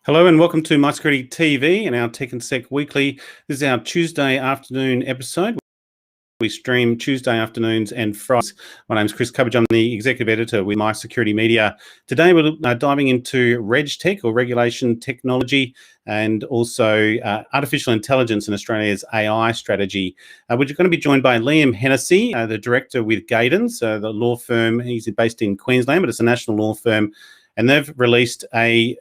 Hello and welcome to MySecTV and our Tech and Sec Weekly. This is our Tuesday afternoon episode. We stream Tuesday afternoons and Fridays. My name is Chris Cubbage. I'm the Executive Editor with MySecurity Media. Today we're diving into RegTech, or Regulation Technology, and also Artificial Intelligence in Australia's AI strategy. We're going to be joined by Liam Hennessy, the Director with Gadens, the law firm. He's based in Queensland, but it's a national law firm. And they've released a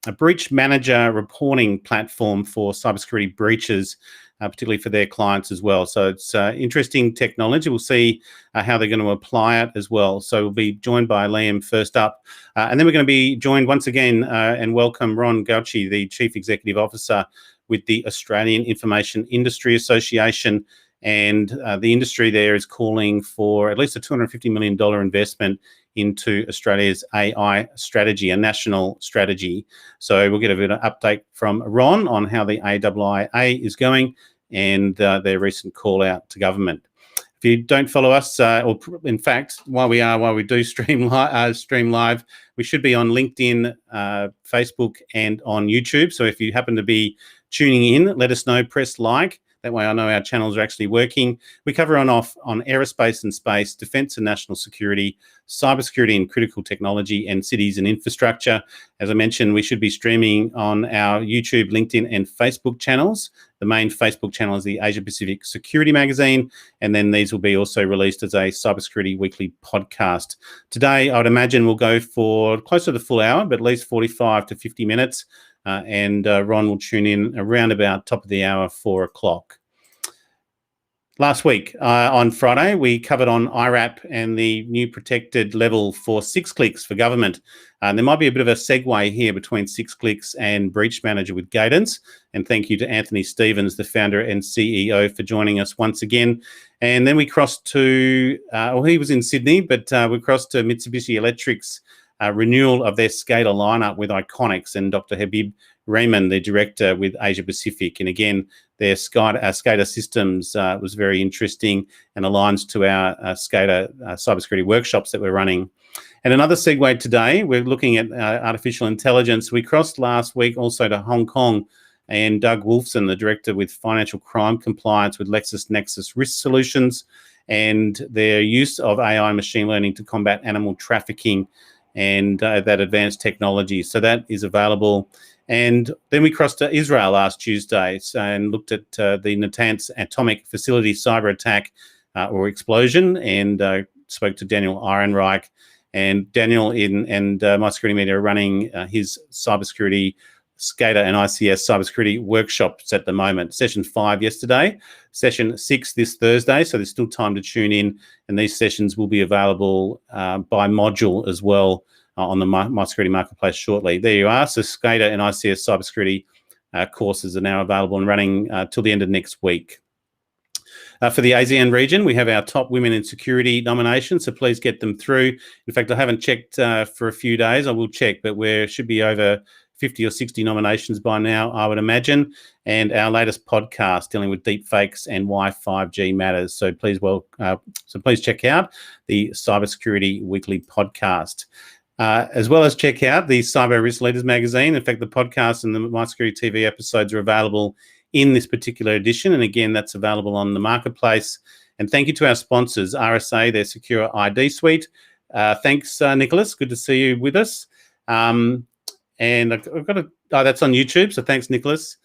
BreachManager reporting platform for cybersecurity breaches, particularly for their clients as well. So it's interesting technology. We'll see how they're going to apply it as well. So we'll be joined by Liam first up. And then we're going to be joined once again and welcome Ron Gauci, the Chief Executive Officer with the Australian Information Industry Association. And the industry there is calling for at least a $250 million investment into Australia's AI strategy, a national strategy. So we'll get a bit of an update from Ron on how the AIIA is going and their recent call out to government. If you don't follow us, or in fact, while we do stream live, we should be on LinkedIn, Facebook, and on YouTube. So if you happen to be tuning in, let us know, press like. That way I know our channels are actually working. We cover on aerospace and space, defence and national security, cybersecurity and critical technology, and cities and infrastructure. As I mentioned, we should be streaming on our YouTube, LinkedIn, and Facebook channels. The main Facebook channel is the Asia Pacific Security Magazine, and then these will be also released as a Cybersecurity Weekly podcast. Today, I would imagine we'll go for close to the full hour, but at least 45 to 50 minutes. And Ron will tune in around about top of the hour, 4 o'clock. Last week, on Friday, we covered on IRAP and the new protected level for 6 clicks for government. There might be a bit of a segue here between 6 clicks and BreachManager with Gadens. And thank you to Anthony Stevens, the founder and CEO, for joining us once again. And then we crossed to, he was in Sydney, but we crossed to Mitsubishi Electric's renewal of their SCADA lineup with Iconics, and Dr. Habib Raymond, the director with Asia Pacific. And again, their SCADA systems was very interesting and aligns to our SCADA cybersecurity workshops that we're running. And another segue today, we're looking at artificial intelligence. We crossed last week also to Hong Kong, and Doug Wolfson, the director with financial crime compliance with LexisNexis Risk Solutions, and their use of AI and machine learning to combat animal trafficking and that advanced technology. So that is available. And then we crossed to Israel last Tuesday and looked at the Natanz atomic facility cyber attack or explosion, and spoke to Daniel Ehrenreich. And Daniel and MySecurity Media are running his cybersecurity SCADA and ICS cybersecurity workshops at the moment. Session 5 yesterday, session 6 this Thursday, so there's still time to tune in, and these sessions will be available by module as well on the MySecurity Marketplace shortly. There you are. So SCADA and ICS cybersecurity courses are now available and running till the end of next week. For the ASEAN region, we have our top women in security nominations, so please get them through. In fact, I haven't checked for a few days. I will check, but we should be over 50 or 60 nominations by now, I would imagine. And our latest podcast dealing with deep fakes and why 5G matters. So please check out the Cybersecurity Weekly podcast. As well as check out the Cyber Risk Leaders magazine. In fact, the podcast and the MySecurity TV episodes are available in this particular edition. And again, that's available on the marketplace. And thank you to our sponsors, RSA, their Secure ID Suite. Thanks, Nicholas. Good to see you with us. And I've got that's on YouTube. So thanks, Nicholas.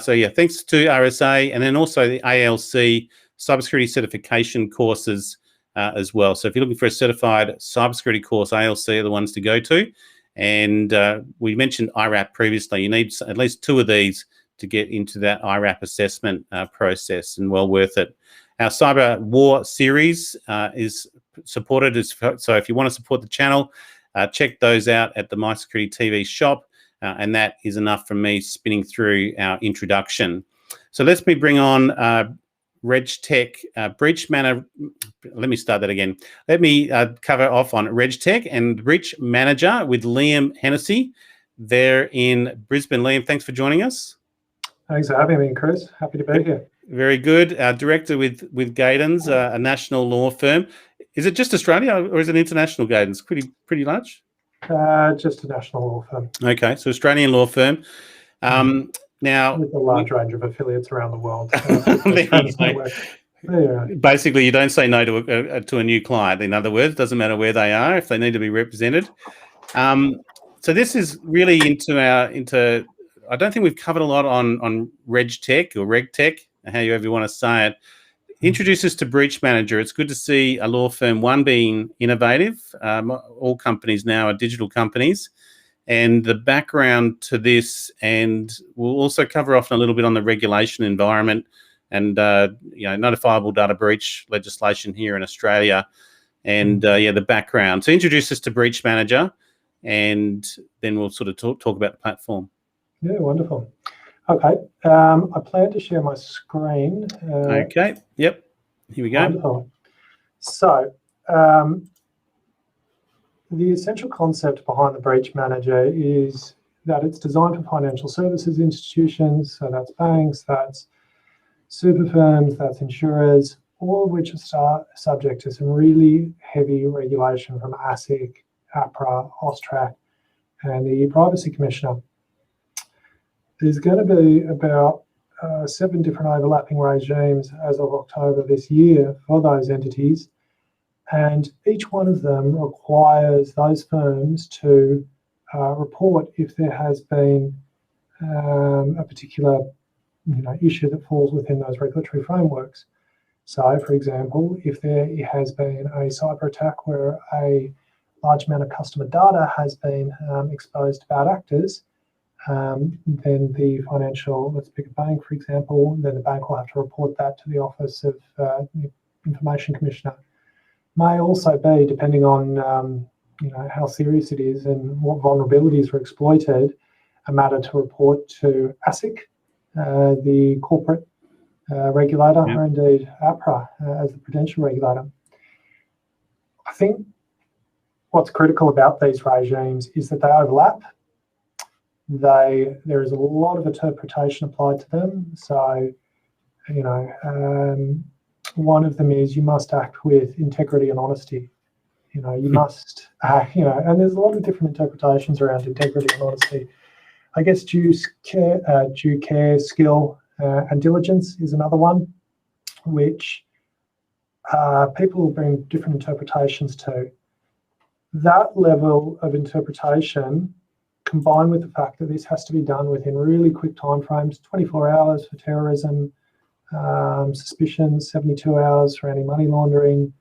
So yeah, thanks to RSA, and then also the ALC cybersecurity certification courses as well. So if you're looking for a certified cybersecurity course, ALC are the ones to go to. And we mentioned IRAP previously. You need at least 2 of these to get into that IRAP assessment process, and well worth it. Our Cyber War series is supported. So if you want to support the channel, check those out at the MySecurity TV shop. And that is enough from me spinning through our introduction. So let me bring on RegTech, BreachManager. Let me start that again. Let me cover off on RegTech and BreachManager with Liam Hennessy. They're in Brisbane. Liam, thanks for joining us. Thanks for having me, Chris. Happy to be here. Very good. Director with Gadens, a national law firm. Is it just Australia, or is it international Gadens? Pretty large. Just a national law firm. Okay, so Australian law firm. Now, with a large range of affiliates around the world. Basically, you don't say no to a new client. In other words, doesn't matter where they are if they need to be represented. So this is really into. I don't think we've covered a lot on RegTech or RegTech, however you want to say it. Introduce us to BreachManager. It's good to see a law firm, one, being innovative. All companies now are digital companies. And the background to this, and we'll also cover off a little bit on the regulation environment and notifiable data breach legislation here in Australia, and the background. So introduce us to BreachManager, and then we'll sort of talk about the platform. Yeah, wonderful. Okay, I plan to share my screen. Okay, yep, here we go. Wonderful. So the essential concept behind the BreachManager is that it's designed for financial services institutions, so that's banks, that's super firms, that's insurers, all of which are subject to some really heavy regulation from ASIC, APRA, AUSTRAC, and the Privacy Commissioner. There's going to be about 7 different overlapping regimes as of October this year for those entities, and each one of them requires those firms to report if there has been a particular issue that falls within those regulatory frameworks. So, for example, if there has been a cyber attack where a large amount of customer data has been exposed to bad actors, then the financial, let's pick a bank, for example, then the bank will have to report that to the Office of the Information Commissioner. May also be, depending on how serious it is and what vulnerabilities were exploited, a matter to report to ASIC, the corporate regulator, or indeed APRA as the prudential regulator. I think what's critical about these regimes is that they overlap. There is a lot of interpretation applied to them. So, one of them is you must act with integrity and honesty. You must act, and there's a lot of different interpretations around integrity and honesty. I guess due care, skill, and diligence is another one, which people will bring different interpretations to. That level of interpretation, combined with the fact that this has to be done within really quick timeframes, 24 hours for terrorism suspicions, 72 hours for anti-money laundering,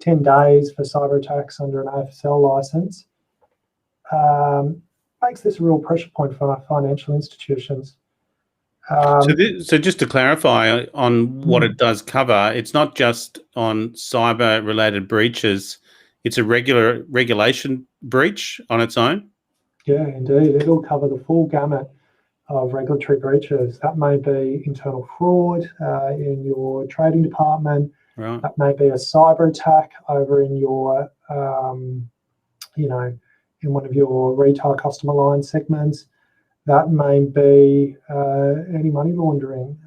10 days for cyber attacks under an AFSL license, makes this a real pressure point for our financial institutions. So just to clarify on what it does cover, it's not just on cyber-related breaches, it's a regulation breach on its own? Yeah, indeed. It'll cover the full gamut of regulatory breaches. That may be internal fraud in your trading department. Right. That may be a cyber attack over in your, in one of your retail customer line segments. That may be any money laundering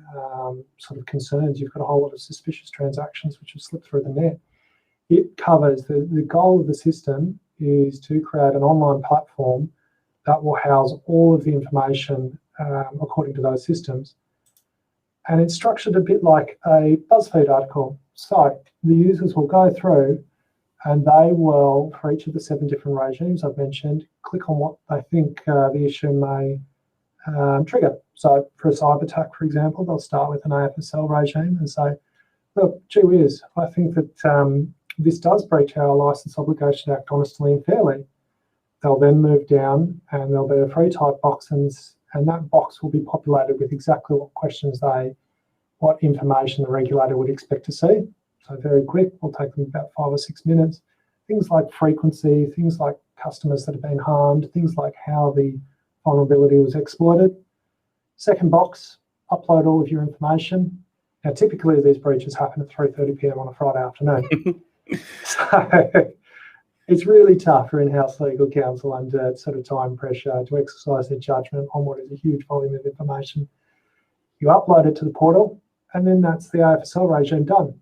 sort of concerns. You've got a whole lot of suspicious transactions which have slipped through the net. It covers, the goal of the system is to create an online platform that will house all of the information according to those systems. And it's structured a bit like a BuzzFeed article. So the users will go through and they will, for each of the 7 different regimes I've mentioned, click on what they think the issue may trigger. So for a cyber attack, for example, they'll start with an AFSL regime and say, look, gee whiz, I think that this does breach our license obligation to act honestly and fairly. They'll then move down and there'll be a free type box, and that box will be populated with exactly what questions what information the regulator would expect to see. So very quick, will take them about 5 or 6 minutes. Things like frequency, things like customers that have been harmed, things like how the vulnerability was exploited. Second box, upload all of your information. Now, typically these breaches happen at 3:30 p.m. on a Friday afternoon. So it's really tough for in-house legal counsel under sort of time pressure to exercise their judgment on what is a huge volume of information. You upload it to the portal, and then that's the AFSL regime done.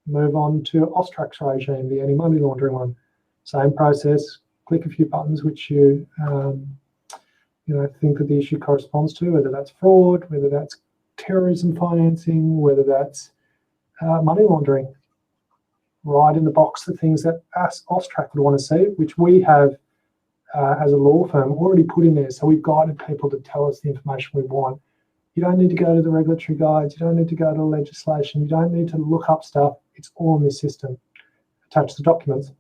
Move on to AUSTRAC's regime, the anti-money laundering one. Same process, click a few buttons which you think that the issue corresponds to, whether that's fraud, whether that's terrorism financing, whether that's money laundering. Right in the box the things that Austrac would want to see, which we have as a law firm already put in there. So we've guided people to tell us the information we want. You don't need to go to the regulatory guides. You don't need to go to legislation. You don't need to look up stuff. It's all in this system. Attach the documents.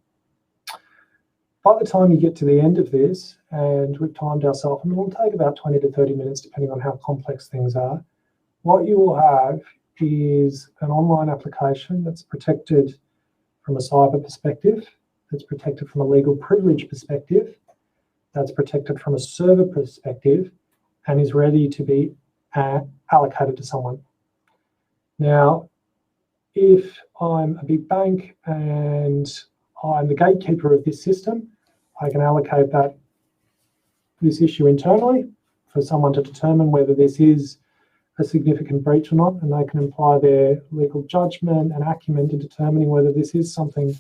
By the time you get to the end of this, and we've timed ourselves, and it will take about 20 to 30 minutes depending on how complex things are, what you will have is an online application that's protected from a cyber perspective, that's protected from a legal privilege perspective, that's protected from a server perspective, and is ready to be allocated to someone. Now, if I'm a big bank and I'm the gatekeeper of this system, I can allocate this issue internally for someone to determine whether this is a significant breach or not, and they can apply their legal judgment and acumen to determining whether this is something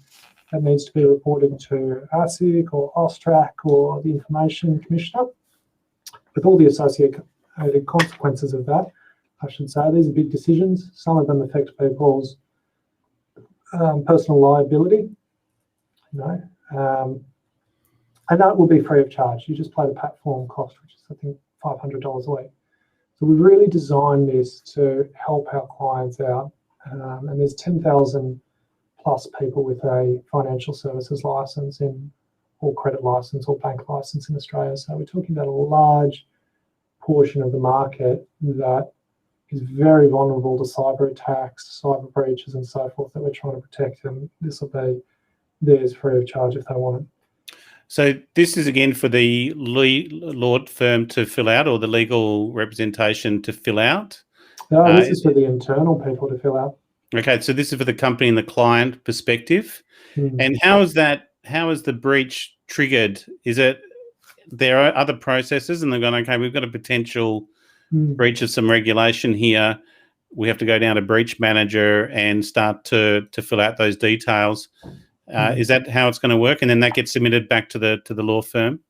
that needs to be reported to ASIC or Austrac or the Information Commissioner, with all the associated consequences of that. I should say these are big decisions. Some of them affect people's personal liability, and that will be free of charge. You just pay the platform cost, which is I think $500 a week. So we've really designed this to help our clients out, and there's 10,000 plus people with a financial services license or credit license or bank license in Australia. So we're talking about a large portion of the market that is very vulnerable to cyber attacks, cyber breaches and so forth that we're trying to protect, and this will be theirs free of charge if they want it. So this is again for the law firm to fill out, or the legal representation to fill out? No, this is for the internal people to fill out. Okay, so this is for the company and the client perspective. And how is the breach triggered? Is it there are other processes and they're going, okay, we've got a potential breach of some regulation here. We have to go down to BreachManager and start to fill out those details. Is that how it's going to work? And then that gets submitted back to the law firm?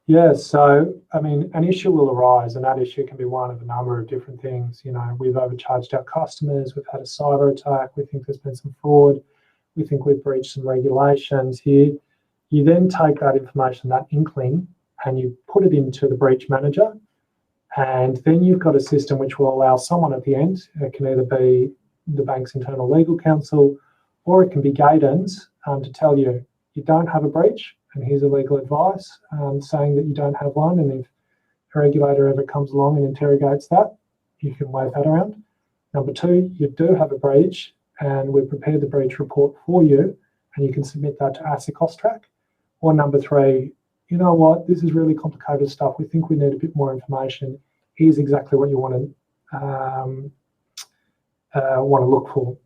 Yes. So, I mean, an issue will arise, and that issue can be one of a number of different things. We've overcharged our customers. We've had a cyber attack. We think there's been some fraud. We think we've breached some regulations here. You then take that information, that inkling, and you put it into the BreachManager. And then you've got a system which will allow someone at the end, it can either be the bank's internal legal counsel, or it can be Gadens, to tell you don't have a breach, and here's a legal advice saying that you don't have one. And if a regulator ever comes along and interrogates that, you can wave that around. Number two, you do have a breach, and we've prepared the breach report for you, and you can submit that to ASIC Austrac. Or number three, you know what, this is really complicated stuff. We think we need a bit more information. Here's exactly what you want to look for.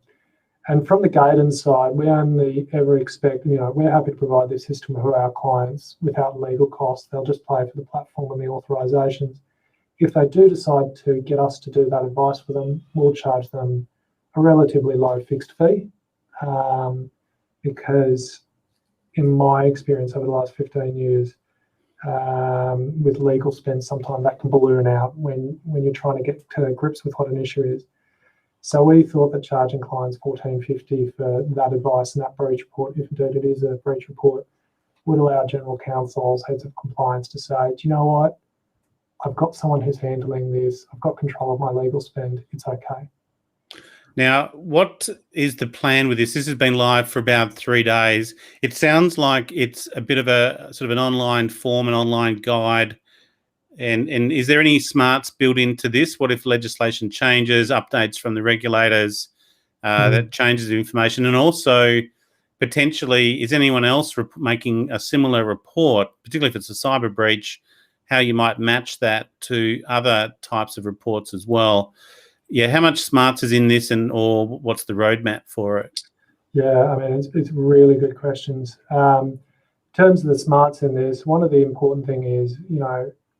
And from the Gadens side, we only ever expect, we're happy to provide this system for our clients without legal costs. They'll just pay for the platform and the authorizations. If they do decide to get us to do that advice for them, we'll charge them a relatively low fixed fee, because in my experience over the last 15 years, with legal spend, sometimes that can balloon out when you're trying to get to grips with what an issue is. So we thought that charging clients $14.50 for that advice and that breach report, if indeed it is a breach report, would allow general counsels, heads of compliance to say, do you know what? I've got someone who's handling this. I've got control of my legal spend. It's okay. Now, what is the plan with this? This has been live for about 3 days. It sounds like it's a bit of a sort of an online form, an online guide. And is there any smarts built into this? What if legislation changes, updates from the regulators, that changes the information? And also, potentially, is anyone else making a similar report, particularly if it's a cyber breach, how you might match that to other types of reports as well? Yeah, how much smarts is in this, or what's the roadmap for it? Yeah, I mean, it's really good questions. In terms of the smarts in this, one of the important thing is,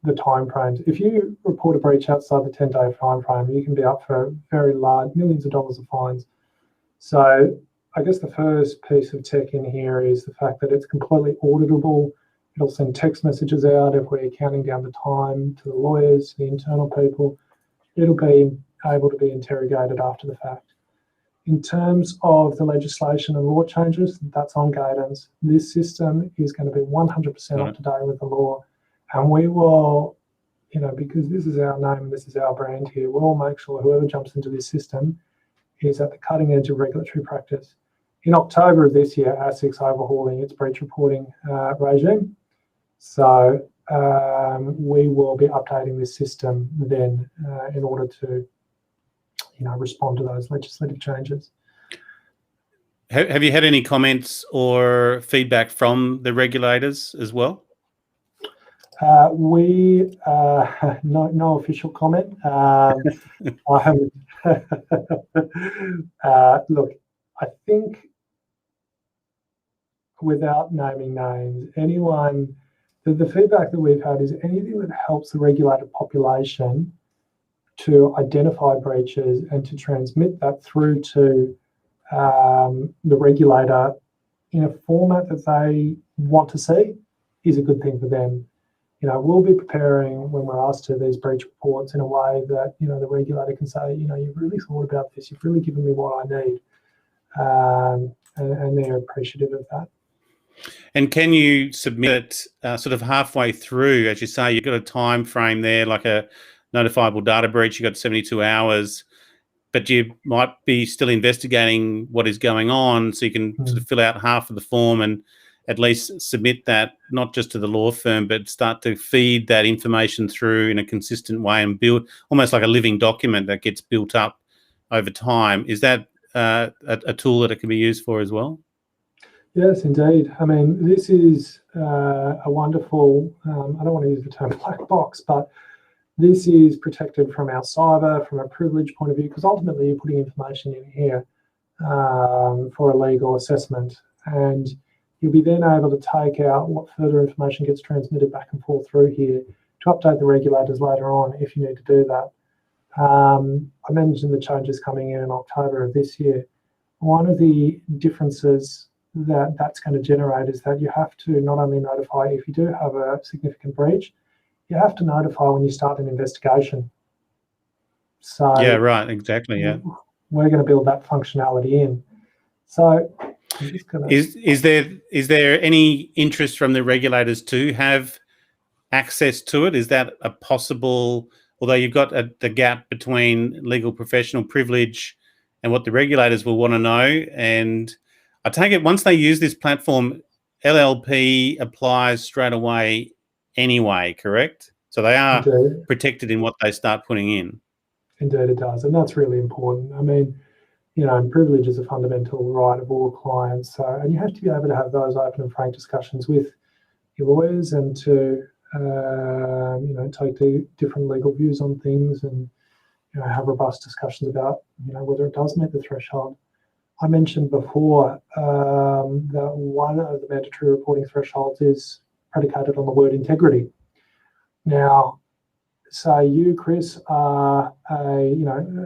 the time frames. If you report a breach outside the 10-day time frame, you can be up for very large, millions of dollars of fines. So I guess the first piece of tech in here is the fact that it's completely auditable. It'll send text messages out if we're counting down the time to the lawyers, the internal people. It'll be able to be interrogated after the fact. In terms of the legislation and law changes, that's on Gadens. This system is going to be 100% up to date with the law. And we will, because this is our name and this is our brand here, we'll make sure whoever jumps into this system is at the cutting edge of regulatory practice. In October of this year, ASIC's overhauling its breach reporting regime. So we will be updating this system then in order to respond to those legislative changes. Have you had any comments or feedback from the regulators as well? We no official comment. I haven't. Look, I think without naming names, anyone, the feedback that we've had is anything that helps the regulated population to identify breaches and to transmit that through to the regulator in a format that they want to see is a good thing for them. We'll be preparing, when we're asked to, these breach reports in a way that, the regulator can say, you've really thought about this, you've really given me what I need. And they're appreciative of that. And can you submit it sort of halfway through? As you say, you've got a time frame there, like a notifiable data breach, you've got 72 hours, but you might be still investigating what is going on, so you can sort of fill out half of the form and at least submit that, not just to the law firm, but start to feed that information through in a consistent way and build almost like a living document that gets built up over time. Is that a tool that it can be used for as well? Yes, indeed. I mean, this is a wonderful, I don't want to use the term black box, but this is protected from our cyber, from a privilege point of view, because ultimately you're putting information in here for a legal assessment. And you'll be then able to take out what further information gets transmitted back and forth through here to update the regulators later on if you need to do that. I mentioned the changes coming in October of this year. One of the differences that's going to generate is that you have to not only notify if you do have a significant breach, you have to notify when you start an investigation. So yeah, right, exactly. Yeah, we're going to build that functionality in. So I'm just going to... Is there any interest from the regulators to have access to it? Is that a possible? Although you've got the gap between legal professional privilege and what the regulators will want to know, and I take it once they use this platform, LLP applies straight away anyway, correct? So they are Indeed. protected in what they start putting in. Indeed it does, and that's really important. I mean, privilege is a fundamental right of all clients, and you have to be able to have those open and frank discussions with your lawyers and to, take the different legal views on things and, have robust discussions about, whether it does meet the threshold. I mentioned before that one of the mandatory reporting thresholds is predicated on the word integrity. Now, say you, Chris, are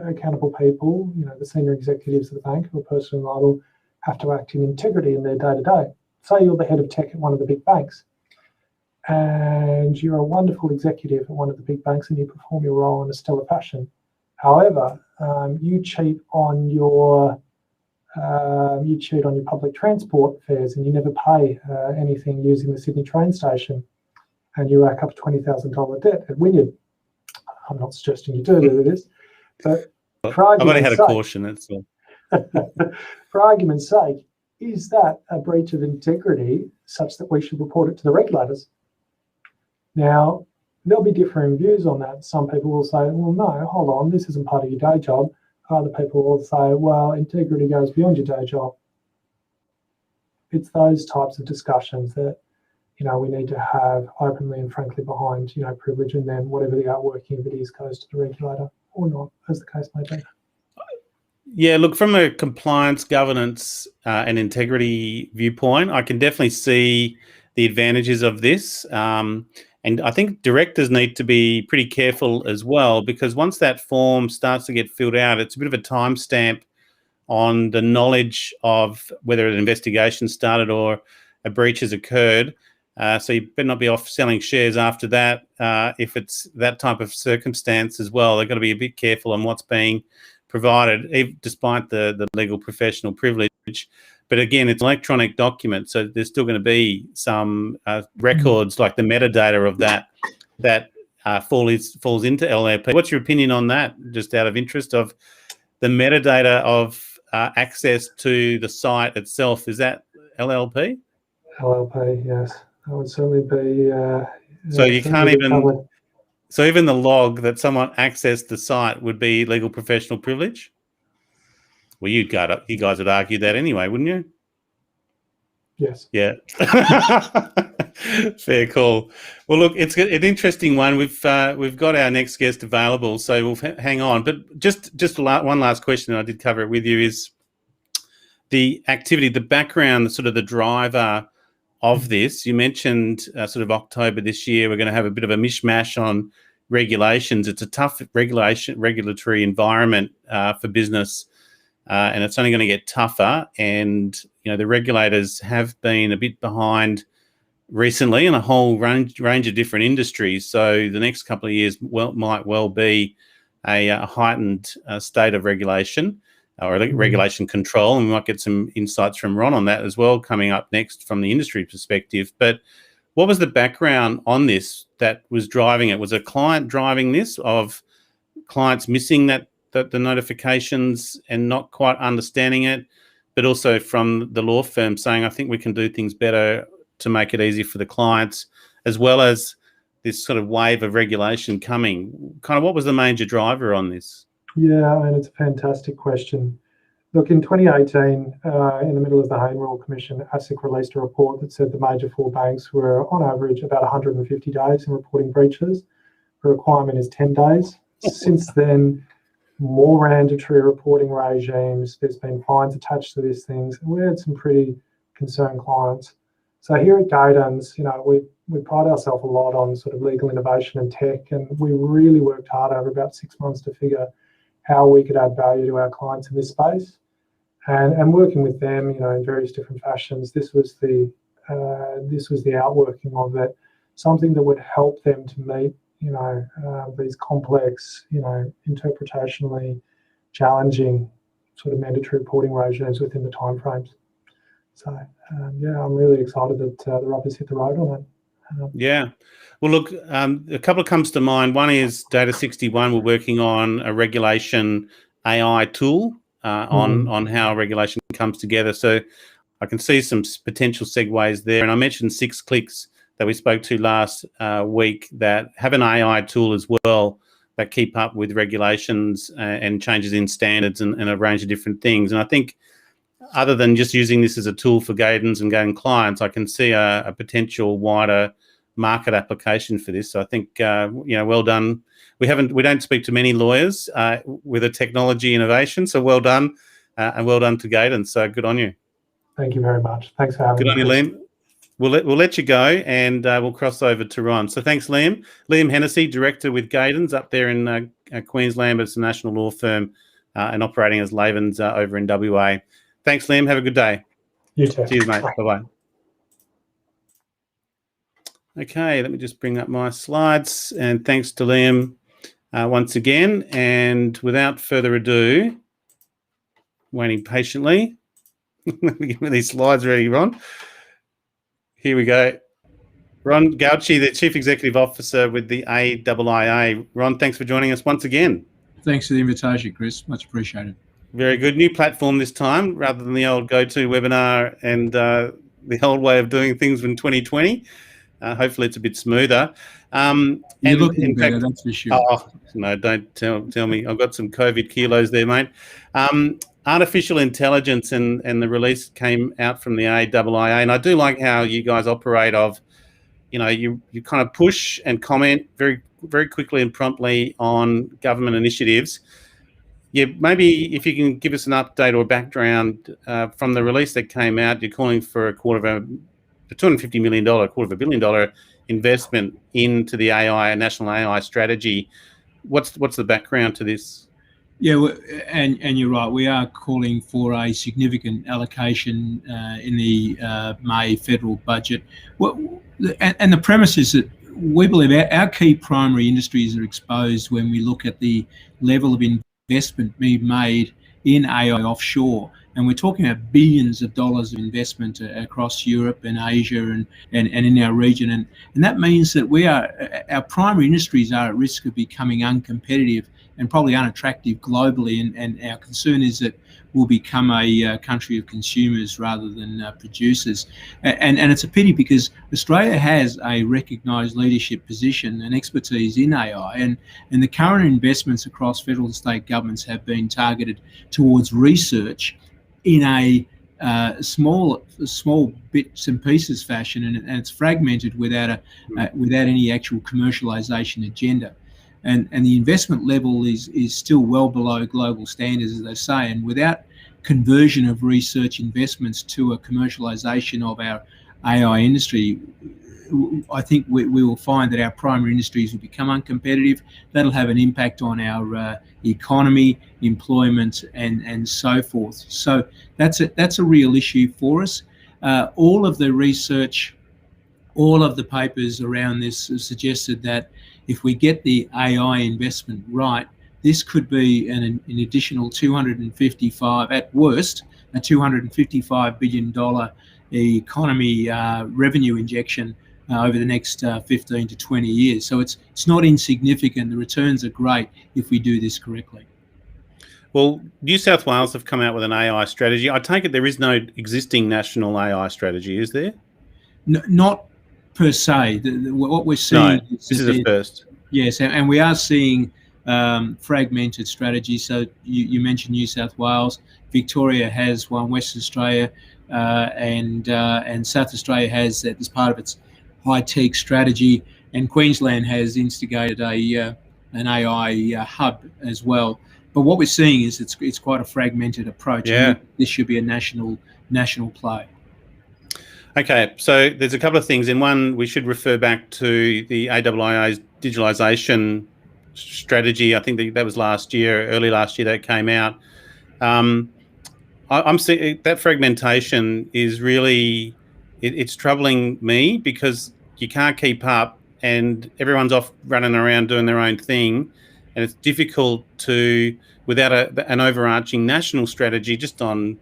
accountable people, the senior executives of the bank who are personally liable have to act in integrity in their day-to-day. Say you're the head of tech at one of the big banks and you're a wonderful executive at one of the big banks and you perform your role in a stellar fashion. However, you cheat on your public transport fares and you never pay anything using the Sydney train station and you rack up a $20,000 debt at Wynyard. I'm not suggesting you do this, but for I've only had a sake, caution. That's all. For argument's sake, is that a breach of integrity such that we should report it to the regulators? Now, there'll be differing views on that. Some people will say, well, no, hold on, this isn't part of your day job. Other people will say, well, integrity goes beyond your day job. It's those types of discussions that, we need to have openly and frankly behind, privilege, and then whatever the outworking of it is goes to the regulator or not, as the case may be. Yeah, look, from a compliance, governance and integrity viewpoint, I can definitely see the advantages of this. And I think directors need to be pretty careful as well, because once that form starts to get filled out, it's a bit of a timestamp on the knowledge of whether an investigation started or a breach has occurred. So you better not be off selling shares after that. If it's that type of circumstance as well, they've got to be a bit careful on what's being provided, despite the legal professional privilege. But again, it's an electronic document, so there's still going to be some records like the metadata of that falls into LLP. What's your opinion on that, just out of interest, of the metadata of access to the site itself? Is that LLP? LLP, yes. That would certainly be... so you can't even... So even the log that someone accessed the site would be legal professional privilege? Well, you guys would argue that anyway, wouldn't you? Yes. Yeah. Fair call. Well, look, it's an interesting one. We've got our next guest available, so we'll hang on. But just one last question, and I did cover it with you, is the activity, the background, sort of the driver of this. You mentioned sort of October this year, we're going to have a bit of a mishmash on regulations. It's a tough regulatory environment for business, and it's only going to get tougher. And the regulators have been a bit behind recently in a whole range of different industries. So the next couple of years might well be a heightened state of regulation or regulation control, and we might get some insights from Ron on that as well coming up next from the industry perspective. But what was the background on this that was driving it? Was a client driving this, of clients missing the notifications and not quite understanding it, but also from the law firm saying, I think we can do things better to make it easy for the clients, as well as this sort of wave of regulation coming? Kind of what was the major driver on this? Yeah, and it's a fantastic question. Look, in 2018, in the middle of the Hayne Royal Commission, ASIC released a report that said the major 4 banks were on average about 150 days in reporting breaches. The requirement is 10 days. Since then, more mandatory reporting regimes, there's been fines attached to these things, and we had some pretty concerned clients. So here at Gadens, we pride ourselves a lot on sort of legal innovation and tech, and we really worked hard over about 6 months to figure how we could add value to our clients in this space, and working with them, in various different fashions. This was the outworking of it, something that would help them to meet, these complex, interpretationally challenging sort of mandatory reporting regimes within the timeframes. So yeah, I'm really excited that the rubber's hit the road on it. Yeah. Well, look, a couple comes to mind. One is Data 61. We're working on a regulation AI tool on how regulation comes together. So I can see some potential segues there. And I mentioned 6 Clicks that we spoke to last week that have an AI tool as well that keep up with regulations and changes in standards and a range of different things. And I think other than just using this as a tool for Gadens and Gaden clients, I can see a potential wider market application for this. So I think, well done. We don't speak to many lawyers with a technology innovation. So well done, and well done to Gadens. So good on you. Thank you very much. Thanks for having me. Good on you, Liam. We'll let you go, and we'll cross over to Ron. So thanks, Liam. Liam Hennessy, director with Gadens up there in Queensland. It's a national law firm and operating as Lavens over in WA. Thanks, Liam. Have a good day. You too. Cheers, mate. Bye-bye. Okay, let me just bring up my slides. And thanks to Liam once again. And without further ado, waiting patiently. Let me get these slides ready, Ron. Here we go. Ron Gauci, the Chief Executive Officer with the AIIA. Ron, thanks for joining us once again. Thanks for the invitation, Chris. Much appreciated. Very good. New platform this time, rather than the old go-to webinar and the old way of doing things in 2020. Hopefully it's a bit smoother. You're looking better, that's for sure. Oh, no, don't tell me. I've got some COVID kilos there, mate. Artificial intelligence and the release came out from the AIIA, and I do like how you guys operate of, you kind of push and comment very, very quickly and promptly on government initiatives. Yeah, maybe if you can give us an update or background from the release that came out. You're calling for a $250 million, $250 million investment into the national AI strategy. What's the background to this? Yeah, and you're right. We are calling for a significant allocation in the May federal budget. And the premise is that we believe our key primary industries are exposed when we look at the level of investment being made in AI offshore. And we're talking about billions of dollars of investment across Europe and Asia and in our region. And that means that our primary industries are at risk of becoming uncompetitive and probably unattractive globally. And our concern is that we'll become a country of consumers rather than producers. And it's a pity because Australia has a recognised leadership position and expertise in AI. And the current investments across federal and state governments have been targeted towards research in a small bits and pieces fashion, and it's fragmented without any actual commercialisation agenda. And the investment level is still well below global standards, as they say, and without conversion of research investments to a commercialisation of our AI industry, I think we will find that our primary industries will become uncompetitive. That'll have an impact on our economy, employment, and so forth. So that's a real issue for us. All of the research, all of the papers around this have suggested that if we get the AI investment right, this could be an additional 255, at worst, a $255 billion economy revenue injection over the next 15 to 20 years. So it's not insignificant. The returns are great if we do this correctly. Well, New South Wales have come out with an AI strategy. I take it there is no existing national AI strategy, is there? No, not per se. What we're seeing this is a first. Yes, and we are seeing fragmented strategies. So you mentioned New South Wales. Victoria has one, Western Australia and South Australia has that as part of its high-tech strategy, and Queensland has instigated an AI hub as well. But what we're seeing is it's quite a fragmented approach. Yeah. And this should be a national play. Okay, so there's a couple of things. In one, we should refer back to the AIIA's digitalisation strategy. I think that was early last year that came out. I'm seeing that fragmentation is really, it's troubling me because you can't keep up and everyone's off running around doing their own thing. And it's difficult to, without an overarching national strategy, just on,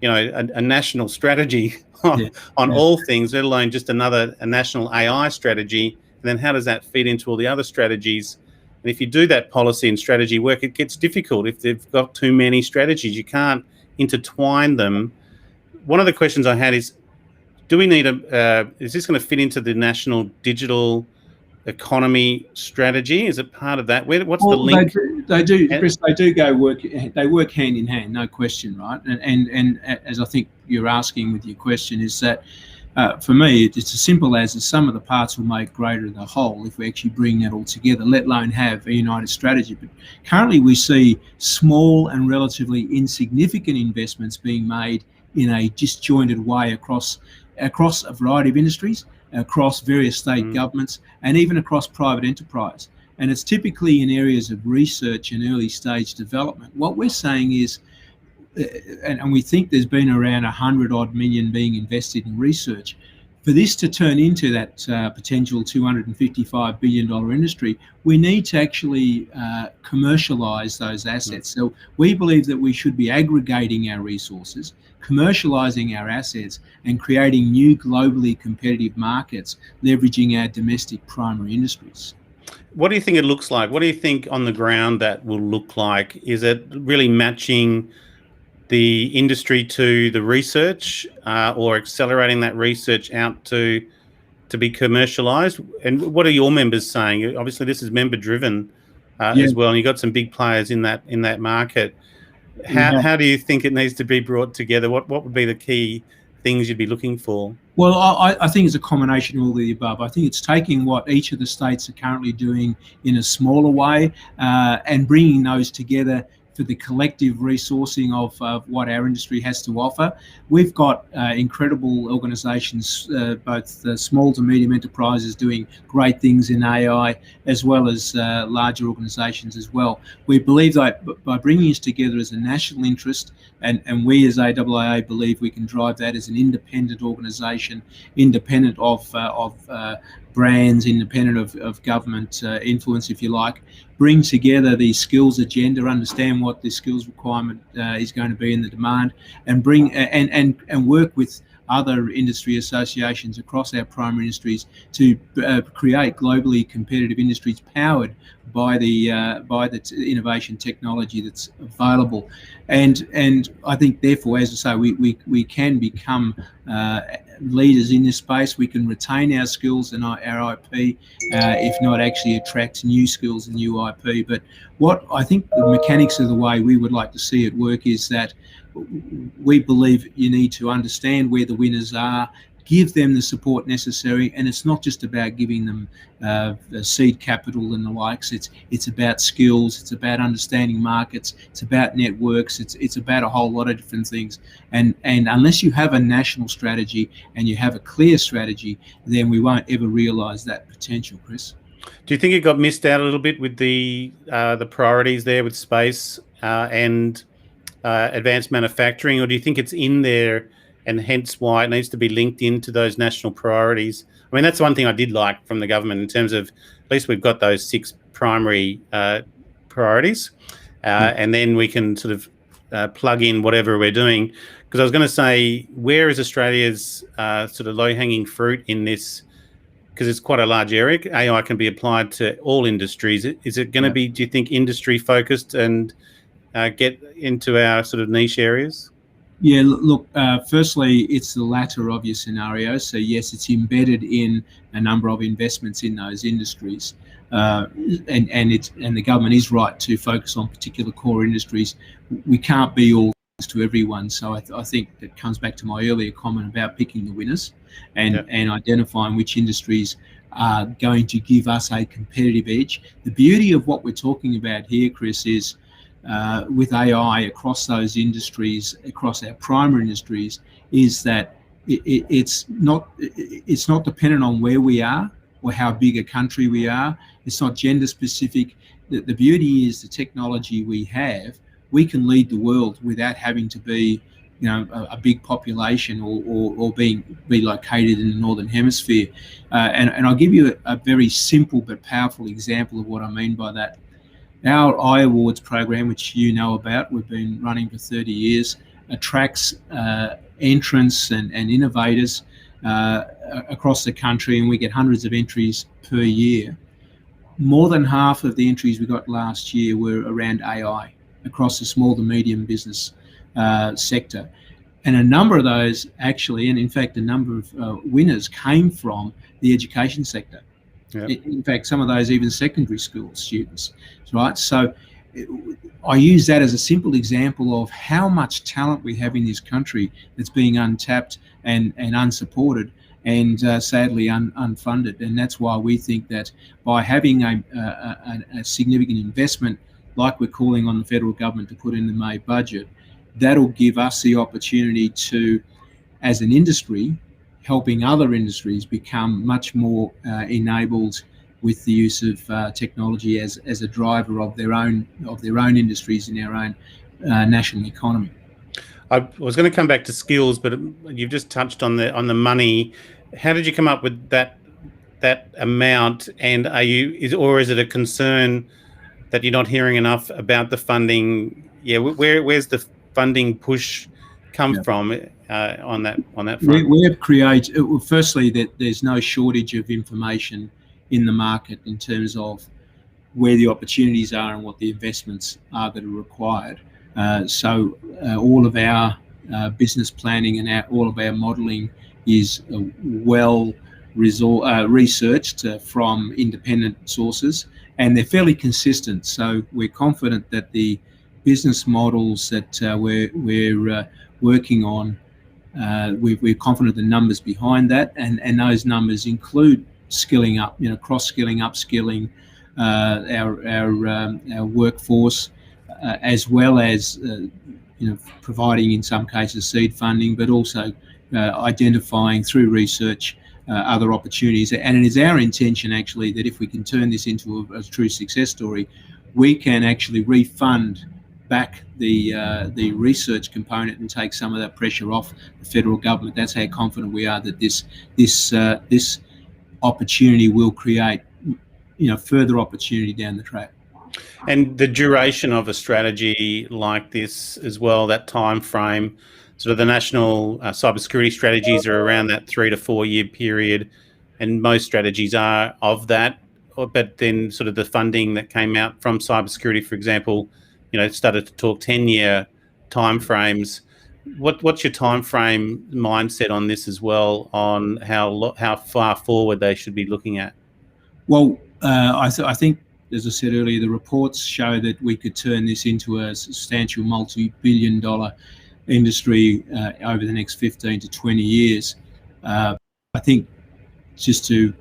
a national strategy on all things, let alone just a national AI strategy. And then how does that feed into all the other strategies? And if you do that policy and strategy work, it gets difficult. If they've got too many strategies, you can't intertwine them. One of the questions I had is, do we need is this going to fit into the national digital economy strategy? Is it part of that? What's the link? They do, Chris. They work hand in hand, no question, right? And as I think you're asking with your question, is that for me, it's as simple as the sum of the parts will make greater the whole if we actually bring that all together, let alone have a united strategy. But currently we see small and relatively insignificant investments being made in a disjointed way across a variety of industries, across various state governments, and even across private enterprise. And it's typically in areas of research and early stage development. What we're saying is, and we think there's been around 100-odd million being invested in research. For this to turn into that potential $255 billion industry, we need to actually commercialise those assets. So we believe that we should be aggregating our resources, commercialising our assets, and creating new globally competitive markets, leveraging our domestic primary industries. What do you think it looks like? What do you think on the ground that will look like? Is it really matching the industry to the research or accelerating that research out to be commercialised? And what are your members saying? Obviously, this is member driven as well, and you've got some big players in that market. How do you think it needs to be brought together? What would be the key things you'd be looking for? Well, I think it's a combination of all the above. I think it's taking what each of the states are currently doing in a smaller way and bringing those together for the collective resourcing of what our industry has to offer. We've got incredible organisations, both small to medium enterprises doing great things in AI, as well as larger organisations as well. We believe that by bringing us together as a national interest, and we as AIIA believe we can drive that as an independent organisation, independent of brands, independent of government influence, if you like, bring together the skills agenda, understand what the skills requirement is going to be in the demand, and bring and work with other industry associations across our primary industries to create globally competitive industries powered by the innovation technology that's available. And I think, therefore, as I say, we can become leaders in this space. We can retain our skills and our IP, if not actually attract new skills and new IP. But what I think the mechanics of the way we would like to see it work is that we believe you need to understand where the winners are, give them the support necessary, and it's not just about giving them seed capital and the likes. It's about skills, it's about understanding markets, it's about networks, it's about a whole lot of different things. And unless you have a national strategy and you have a clear strategy, then we won't ever realise that potential, Chris. Do you think it got missed out a little bit with the priorities there with space and advanced manufacturing, or do you think it's in there and hence why it needs to be linked into those national priorities? I mean, that's one thing I did like from the government in terms of at least we've got those 6 primary priorities, and then we can sort of plug in whatever we're doing. Because I was going to say, where is Australia's sort of low-hanging fruit in this? Because it's quite a large area. AI can be applied to all industries. Is it going to be, do you think, industry-focused and get into our sort of niche areas? Yeah, look, firstly, it's the latter of your scenario. So yes, it's embedded in a number of investments in those industries, and the government is right to focus on particular core industries. We can't be all to everyone. So I think that comes back to my earlier comment about picking the winners and identifying which industries are going to give us a competitive edge. The beauty of what we're talking about here, Chris, is with AI across those industries, across our primary industries, is that it's not dependent on where we are or how big a country we are. It's not gender specific. The beauty is the technology we have. We can lead the world without having to be, a big population or be located in the Northern Hemisphere. And I'll give you a very simple but powerful example of what I mean by that. Our iAwards program, which you know about, we've been running for 30 years, attracts entrants and innovators across the country, and we get hundreds of entries per year. More than half of the entries we got last year were around AI across the small to medium business sector. And a number of those actually, and in fact, a number of winners came from the education sector. Yep. In fact, some of those even secondary school students, right? So I use that as a simple example of how much talent we have in this country that's being untapped and unsupported and sadly unfunded. And that's why we think that by having a significant investment, like we're calling on the federal government to put in the May budget, that'll give us the opportunity to, as an industry, helping other industries become much more enabled with the use of technology as a driver of their own industries in our own national economy. I was going to come back to skills, but you've just touched on the money. How did you come up with that amount? And is it a concern that you're not hearing enough about the funding? Yeah, where's the funding push come from on that front? We have created, firstly, that there's no shortage of information in the market in terms of where the opportunities are and what the investments are that are required. So all of our business planning and all of our modelling is well researched from independent sources, and they're fairly consistent. So we're confident that the business models that we're working on, we're confident the numbers behind that, and those numbers include skilling up, cross-skilling, upskilling our workforce, as well as providing in some cases seed funding, but also identifying through research other opportunities. And it is our intention actually that if we can turn this into a true success story, we can actually refund back the research component and take some of that pressure off the federal government. That's how confident we are that this opportunity will create further opportunity down the track. And the duration of a strategy like this as well, that time frame, sort of the national cybersecurity strategies are around that 3 to 4 year period, and most strategies are of that. But then sort of the funding that came out from cybersecurity, for example, started to talk 10-year timeframes. What's your timeframe mindset on this as well, on how far forward they should be looking at? Well, I think, as I said earlier, the reports show that we could turn this into a substantial multi-billion-dollar industry over the next 15 to 20 years. I think just to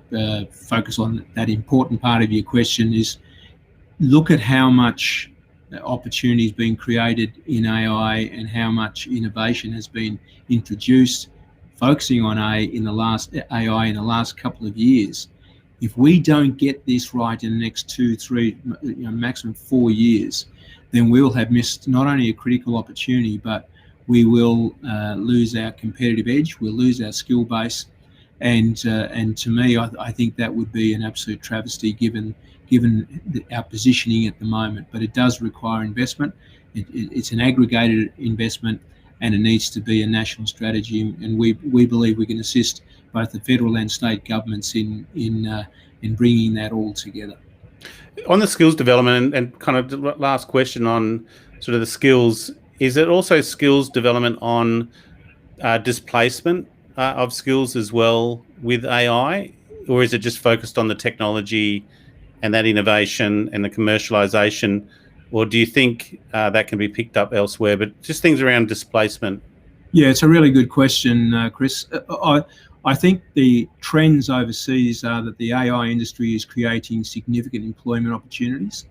focus on that important part of your question is look at how much opportunity has been created in AI and how much innovation has been introduced, focusing on AI in the last couple of years. If we don't get this right in the next 2, 3, maximum 4 years, then we will have missed not only a critical opportunity, but we will lose our competitive edge, we'll lose our skill base, and to me, I think that would be an absolute travesty given our positioning at the moment. But it does require investment. It's an aggregated investment, and it needs to be a national strategy. And we believe we can assist both the federal and state governments in bringing that all together. On the skills development, and kind of the last question on sort of the skills, is it also skills development on displacement of skills as well with AI, or is it just focused on the technology and that innovation and the commercialization, or do you think that can be picked up elsewhere? But just things around displacement. Yeah, it's a really good question, Chris. I think the trends overseas are that the AI industry is creating significant employment opportunities.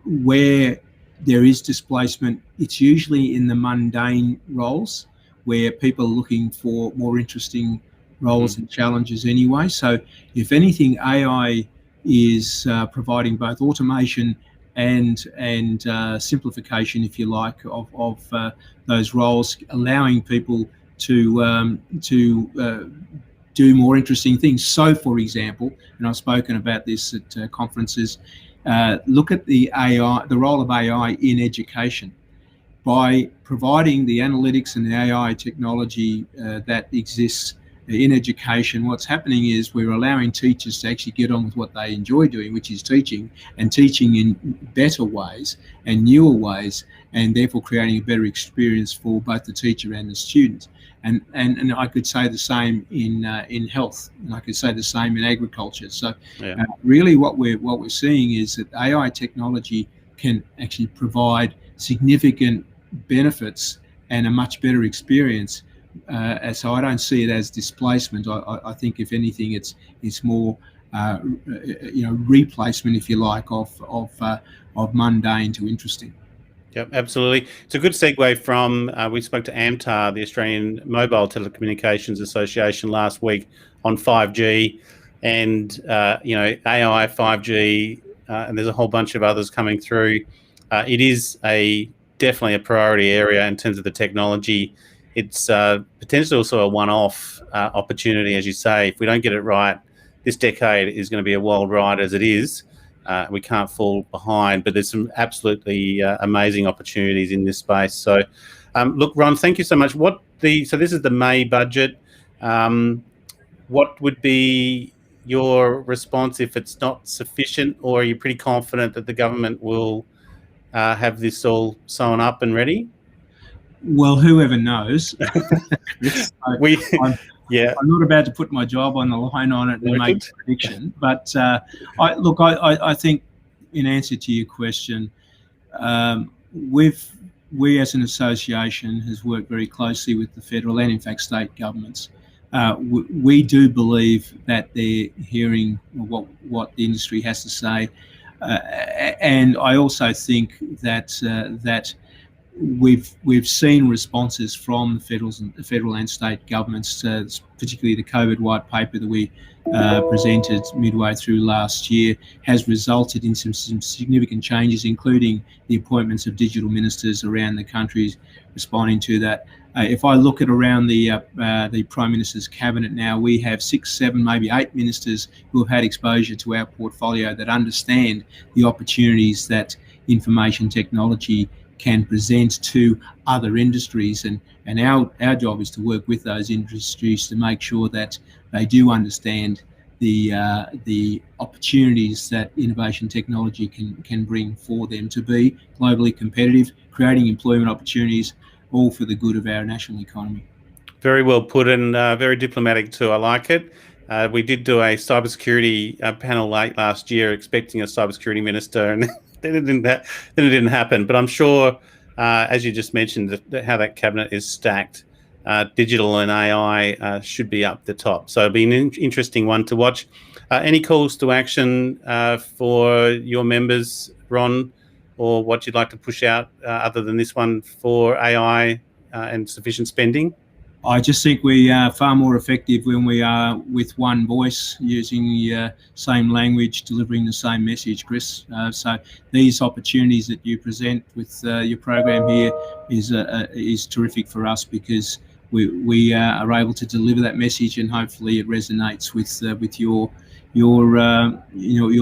Where there is displacement, it's usually in the mundane roles where people are looking for more interesting roles and challenges anyway. So if anything, AI is providing both automation and simplification, if you like, of those roles, allowing people to do more interesting things. So, for example, and I've spoken about this at conferences, look at the role of AI in education. By providing the analytics and the AI technology that exists in education, what's happening is we're allowing teachers to actually get on with what they enjoy doing, which is teaching, and teaching in better ways and newer ways, and therefore creating a better experience for both the teacher and the student. And I could say the same in health, and I could say the same in agriculture. So really what we're seeing is that AI technology can actually provide significant benefits and a much better experience. So I don't see it as displacement. I think if anything, it's more replacement, if you like, of mundane to interesting. Yep, absolutely. It's a good segue from, we spoke to AMTAR, the Australian Mobile Telecommunications Association, last week on 5G and, AI, 5G, and there's a whole bunch of others coming through. It is definitely a priority area in terms of the technology. It's potentially also a one-off opportunity, as you say. If we don't get it right, this decade is going to be a wild ride as it is. We can't fall behind, but there's some absolutely amazing opportunities in this space. So, look, Ron, thank you so much. So this is the May budget. What would be your response if it's not sufficient, or are you pretty confident that the government will have this all sewn up and ready? Well, whoever knows. I'm not about to put my job on the line on it and make a prediction, but I think, in answer to your question, we as an association has worked very closely with the federal and, in fact, state governments. We do believe that they're hearing what the industry has to say. And I also think that we've seen responses from the federal and state governments, particularly the COVID white paper that we presented midway through last year, has resulted in some significant changes, including the appointments of digital ministers around the country responding to that. If I look at around the Prime Minister's cabinet now, we have 6, 7, maybe 8 ministers who have had exposure to our portfolio that understand the opportunities that information technology can present to other industries, and our job is to work with those industries to make sure that they do understand the opportunities that innovation technology can bring for them to be globally competitive, creating employment opportunities, all for the good of our national economy. Very well put, and very diplomatic too. I like it. We did do a cybersecurity panel late last year, expecting a cybersecurity minister, and then it didn't happen. But I'm sure, as you just mentioned, how that cabinet is stacked, digital and AI should be up the top. So it'll be an interesting one to watch. Any calls to action for your members, Ron, or what you'd like to push out other than this one for AI and sufficient spending? I just think we are far more effective when we are with one voice, using the same language, delivering the same message, Chris. So these opportunities that you present with your program here is terrific for us, because we are able to deliver that message, and hopefully it resonates with your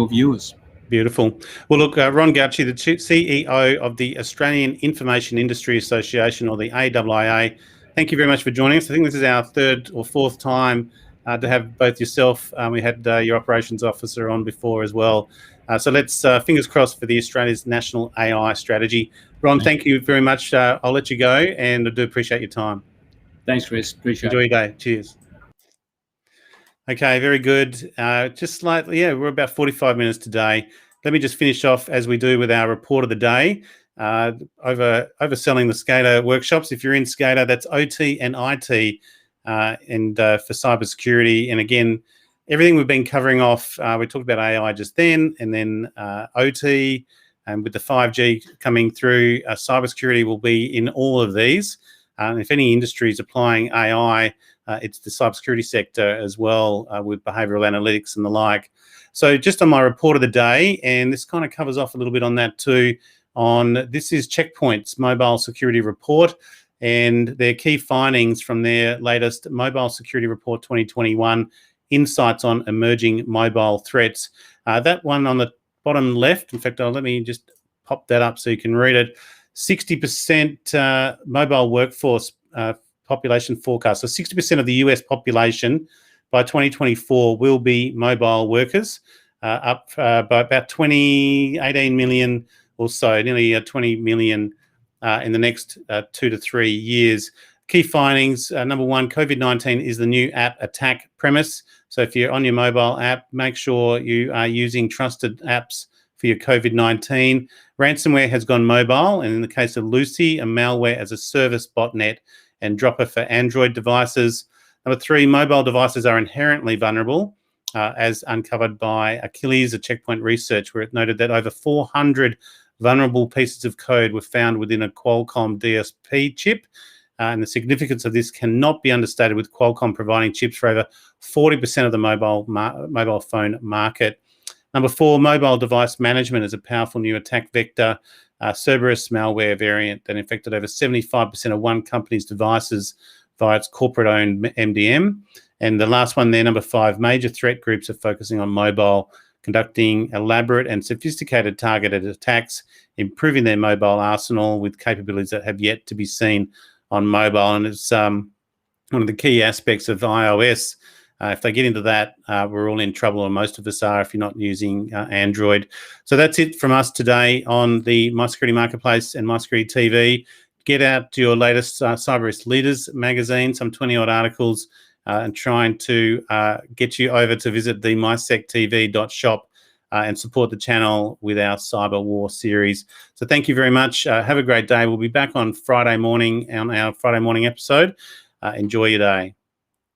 viewers. Beautiful. Well, look, Ron Gauci, the CEO of the Australian Information Industry Association, or the AIIA, thank you very much for joining us. I think this is our 3rd or 4th time to have both yourself. We had your operations officer on before as well. So let's fingers crossed for the Australia's national AI strategy. Ron, thank you very much. I'll let you go, and I do appreciate your time. Thanks, Chris. Appreciate it. Enjoy your day. Cheers. Okay, very good. Just slightly, we're about 45 minutes today. Let me just finish off as we do with our report of the day. Overselling the SCADA workshops. If you're in SCADA, that's OT and IT, and for cybersecurity. And again, everything we've been covering off, we talked about AI just then, and then OT, and with the 5G coming through, cybersecurity will be in all of these. If any industry is applying AI, it's the cybersecurity sector as well, with behavioural analytics and the like. So just on my report of the day, and this kind of covers off a little bit on that too, this is Checkpoint's mobile security report, and their key findings from their latest Mobile Security Report 2021, Insights on Emerging Mobile Threats. That one on the bottom left, in fact, let me just pop that up so you can read it. 60% mobile workforce population forecast. So 60% of the US population by 2024 will be mobile workers, up by about 18 million or so, nearly 20 million in the next 2 to 3 years. Key findings, number one, COVID-19 is the new app attack premise. So if you're on your mobile app, make sure you are using trusted apps for your COVID-19. Ransomware has gone mobile, and in the case of Lucy, a malware as a service botnet and dropper for Android devices. Number three, mobile devices are inherently vulnerable, as uncovered by Achilles, a Checkpoint research, where it noted that over 400 vulnerable pieces of code were found within a Qualcomm DSP chip. And the significance of this cannot be understated, with Qualcomm providing chips for over 40% of the mobile phone market. Number four, mobile device management is a powerful new attack vector. Cerberus malware variant that infected over 75% of one company's devices via its corporate-owned MDM. And the last one there, number five, major threat groups are focusing on mobile, conducting elaborate and sophisticated targeted attacks, improving their mobile arsenal with capabilities that have yet to be seen on mobile. And it's one of the key aspects of iOS. If they get into that, we're all in trouble, or most of us are if you're not using Android. So that's it from us today on the MySecurity Marketplace and MySecurity TV. Get out to your latest Cyber Risk Leaders magazine, some 20-odd articles, and trying to get you over to visit the MySecTV.shop and support the channel with our Cyber War series. So thank you very much. Have a great day. We'll be back on Friday morning on our Friday morning episode. Enjoy your day.